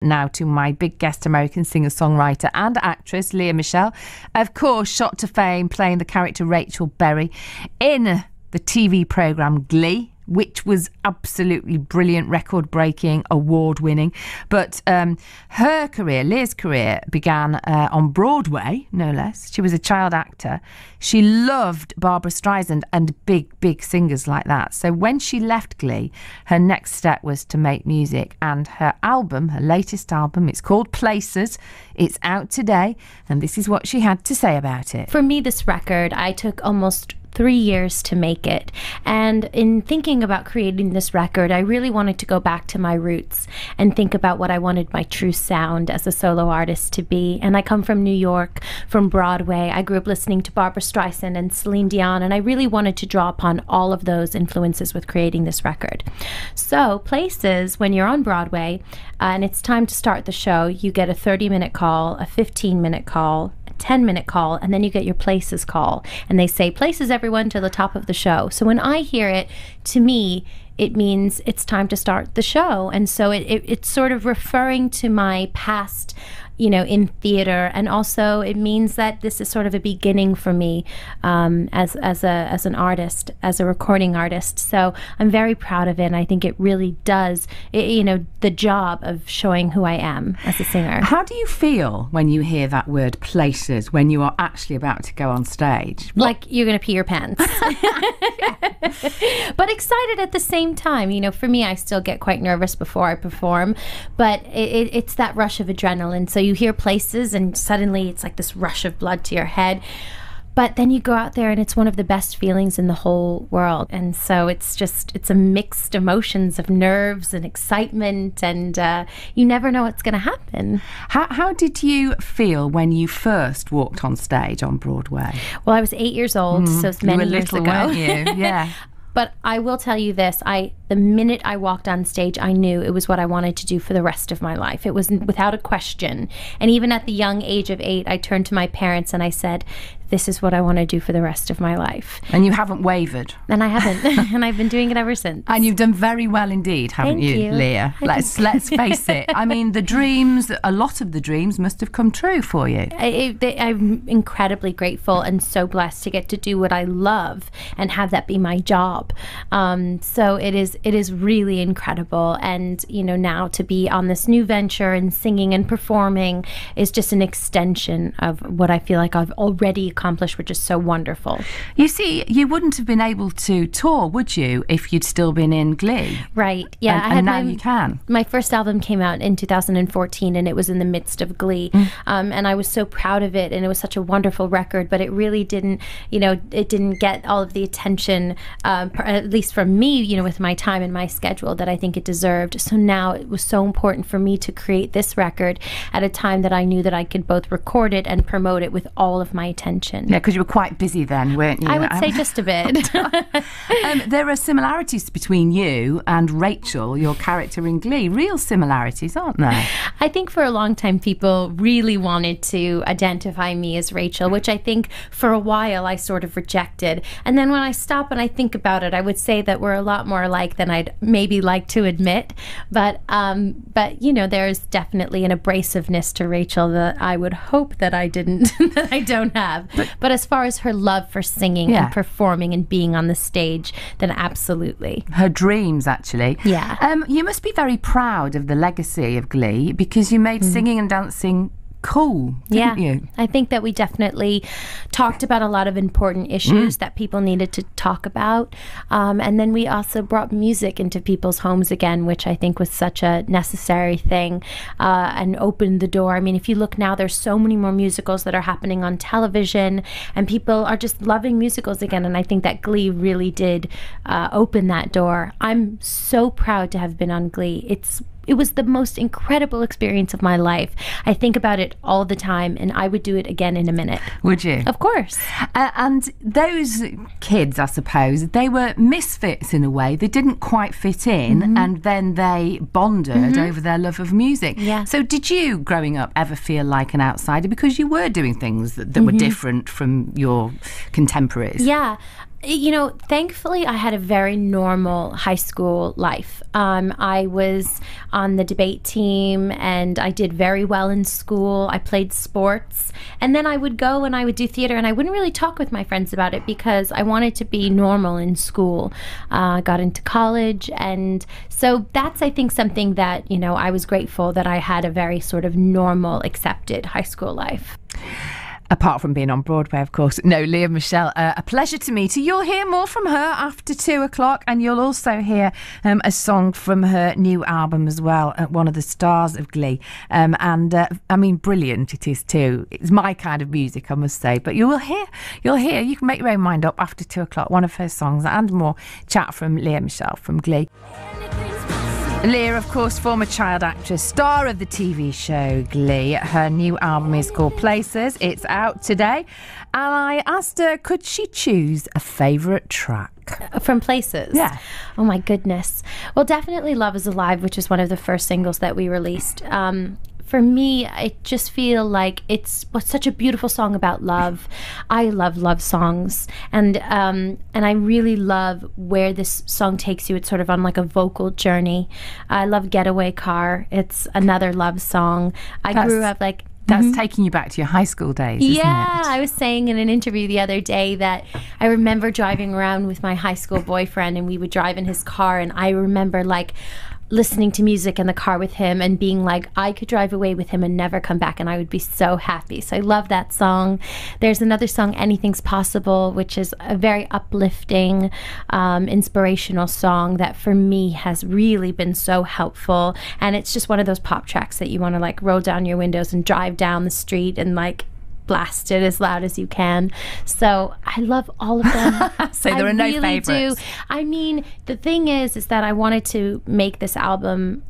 Now to my big guest American singer-songwriter and actress Lea Michele, of course shot to fame playing the character Rachel Berry in the TV programme Glee, which was absolutely brilliant, record-breaking, award-winning. But her career, Lea's career, began on Broadway, no less. She was a child actor. She loved Barbra Streisand and big singers like that. So when she left Glee, her next step was to make music. And her album, her latest album, it's called Places. It's out today. And this is what she had to say about it. For me, this record, I took almost 3 years to make it. And in thinking about creating this record, I really wanted to go back to my roots and think about what I wanted my true sound as a solo artist to be. And I come from New York, from Broadway. I grew up listening to Barbra Streisand and Celine Dion, and I really wanted to draw upon all of those influences with creating this record. So Places, when you're on Broadway and it's time to start the show, you get a 30-minute call, a 15-minute call, 10-minute call, and then you get your Places call, and they say Places everyone to the top of the show. So when I hear it, to me it means it's time to start the show. And so it's sort of referring to my past, you know, in theater, and also it means that this is sort of a beginning for me as an artist, as a recording artist. So I'm very proud of it, and I think it really does, you know, the job of showing who I am as a singer. How do you feel when you hear that word Places, when you are actually about to go on stage? Like you're gonna pee your pants. But excited at the same time. You know, for me, I still get quite nervous before I perform, but it's that rush of adrenaline. So you hear Places and suddenly it's like this rush of blood to your head. But then you go out there and it's one of the best feelings in the whole world. And so it's a mixed emotions of nerves and excitement, and you never know what's going to happen. How did you feel when you first walked on stage on Broadway? Well, I was 8 years old, so it's many years ago. Weren't you? Yeah. But I will tell you this, the minute I walked on stage, I knew it was what I wanted to do for the rest of my life. It was without a question. And even at the young age of 8, I turned to my parents and I said, this is what I want to do for the rest of my life. And you haven't wavered. And I haven't. And I've been doing it ever since. And you've done very well indeed, haven't you, Lea? Let's face it. I mean, a lot of the dreams must have come true for you. I'm incredibly grateful and so blessed to get to do what I love and have that be my job. So it is really incredible. And, you know, now to be on this new venture and singing and performing is just an extension of what I feel like I've already accomplished, which is so wonderful. You see, you wouldn't have been able to tour, would you, if you'd still been in Glee? Right, yeah. And now you can. My first album came out in 2014 and it was in the midst of Glee. And I was so proud of it, and it was such a wonderful record, but it really didn't, you know, it didn't get all of the attention, at least from me, you know, with my time and my schedule, that I think it deserved. So now it was so important for me to create this record at a time that I knew that I could both record it and promote it with all of my attention. Yeah, because you were quite busy then, weren't you? I would say just a bit. There are similarities between you and Rachel, your character in Glee. Real similarities, aren't there? I think for a long time people really wanted to identify me as Rachel, which I think for a while I sort of rejected. And then when I stop and I think about it, I would say that we're a lot more alike than I'd maybe like to admit. But you know, there's definitely an abrasiveness to Rachel that I would hope that I don't have. But as far as her love for singing and performing and being on the stage, then absolutely. Her dreams, actually. Yeah. You must be very proud of the legacy of Glee, because you made singing and dancing cool, didn't you? I think that we definitely talked about a lot of important issues that people needed to talk about. And then we also brought music into people's homes again, which I think was such a necessary thing, and opened the door. I mean, if you look now, there's so many more musicals that are happening on television, and people are just loving musicals again. And I think that Glee really did open that door. I'm so proud to have been on Glee. It was the most incredible experience of my life. I think about it all the time, and I would do it again in a minute. Would you? Of course. And those kids, I suppose, they were misfits in a way. They didn't quite fit in, and then they bonded over their love of music. Yeah. So did you, growing up, ever feel like an outsider because you were doing things that were different from your contemporaries? Yeah. Thankfully, I had a very normal high school life. I was on the debate team and I did very well in school. I played sports. And then I would go and I would do theater, and I wouldn't really talk with my friends about it because I wanted to be normal in school. I got into college. And so that's, I think, something that, I was grateful that I had a very sort of normal, accepted high school life. Apart from being on Broadway, of course. No, Lea Michele, a pleasure to meet you. You'll hear more from her after 2:00, and you'll also hear a song from her new album as well, one of the stars of Glee. Brilliant it is too. It's my kind of music, I must say. But you'll hear, you can make your own mind up after 2:00, one of her songs and more chat from Lea Michele from Glee. Lea, of course, former child actress, star of the TV show Glee. Her new album is called Places. It's out today. And I asked her, could she choose a favourite track? From Places? Yeah. Oh, my goodness. Well, definitely Love is Alive, which is one of the first singles that we released. For me, I just feel like it's such a beautiful song about love. I love love songs, and I really love where this song takes you. It's sort of on like a vocal journey. I love Getaway Car. It's another love song. I grew up like... That's taking you back to your high school days, isn't it? Yeah, I was saying in an interview the other day that I remember driving around with my high school boyfriend, and we would drive in his car, and I remember like listening to music in the car with him and being like, I could drive away with him and never come back, and I would be so happy. So I love that song. There's another song, Anything's Possible, which is a very uplifting, inspirational song that for me has really been so helpful. And it's just one of those pop tracks that you want to like roll down your windows and drive down the street and like blast it as loud as you can. So I love all of them. So there are no really favorites. I mean, the thing is that I wanted to make this album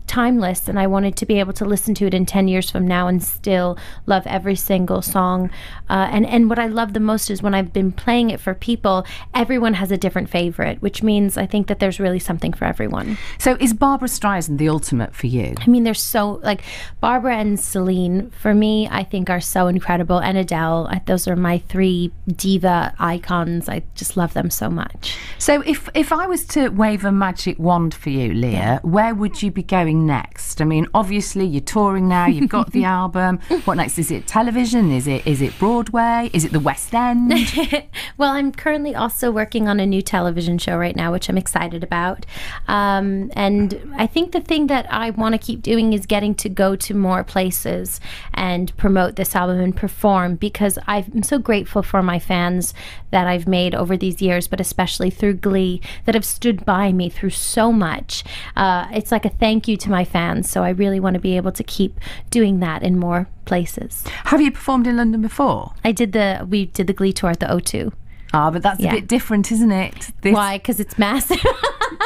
timeless, and I wanted to be able to listen to it in 10 years from now and still love every single song. And what I love the most is when I've been playing it for people, everyone has a different favorite, which means I think that there's really something for everyone. So is Barbra Streisand the ultimate for you? I mean, there's so, like, Barbara and Celine, for me, I think are so incredible. And Adele, those are my three diva icons. I just love them so much. So if I was to wave a magic wand for you, Lea, where would you be going next? I mean, obviously you're touring now, you've got the album. What next? Is it television? Is it Broadway? Is it the West End? Well, I'm currently also working on a new television show right now, which I'm excited about. And I think the thing that I want to keep doing is getting to go to more places and promote this album and perform, because I'm so grateful for my fans that I've made over these years, but especially through Glee, that have stood by me through so much. It's like a thank you to my fans, so I really want to be able to keep doing that in more places. Have you performed in London before? We did the Glee tour at the O2. Ah, but that's a bit different, isn't it? Why? Because it's massive.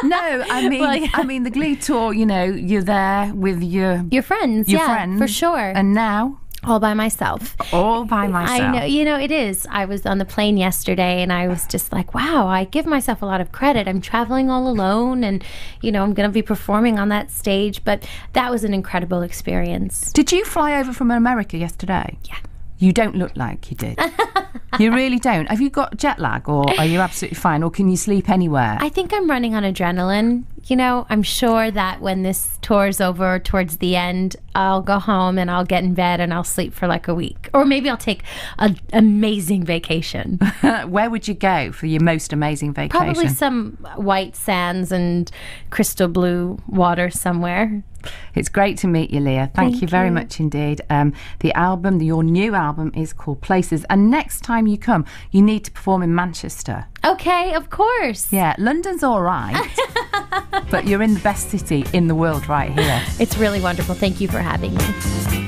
No, I mean, I mean the Glee tour. You know, you're there with your friends. friends, for sure. And now. All by myself. All by myself. I know, it is. I was on the plane yesterday and I was just like, wow, I give myself a lot of credit. I'm traveling all alone and, I'm going to be performing on that stage. But that was an incredible experience. Did you fly over from America yesterday? Yeah. You don't look like you did. You really don't. Have you got jet lag, or are you absolutely fine, or can you sleep anywhere? I think I'm running on adrenaline. I'm sure that when this tour's over towards the end, I'll go home and I'll get in bed and I'll sleep for like a week. Or maybe I'll take an amazing vacation. Where would you go for your most amazing vacation? Probably some white sands and crystal blue water somewhere. It's great to meet you, Lea. Thank you very much indeed. Your new album is called Places. And next time you come, you need to perform in Manchester. Okay, of course. Yeah, London's all right. But you're in the best city in the world right here. It's really wonderful. Thank you for having me.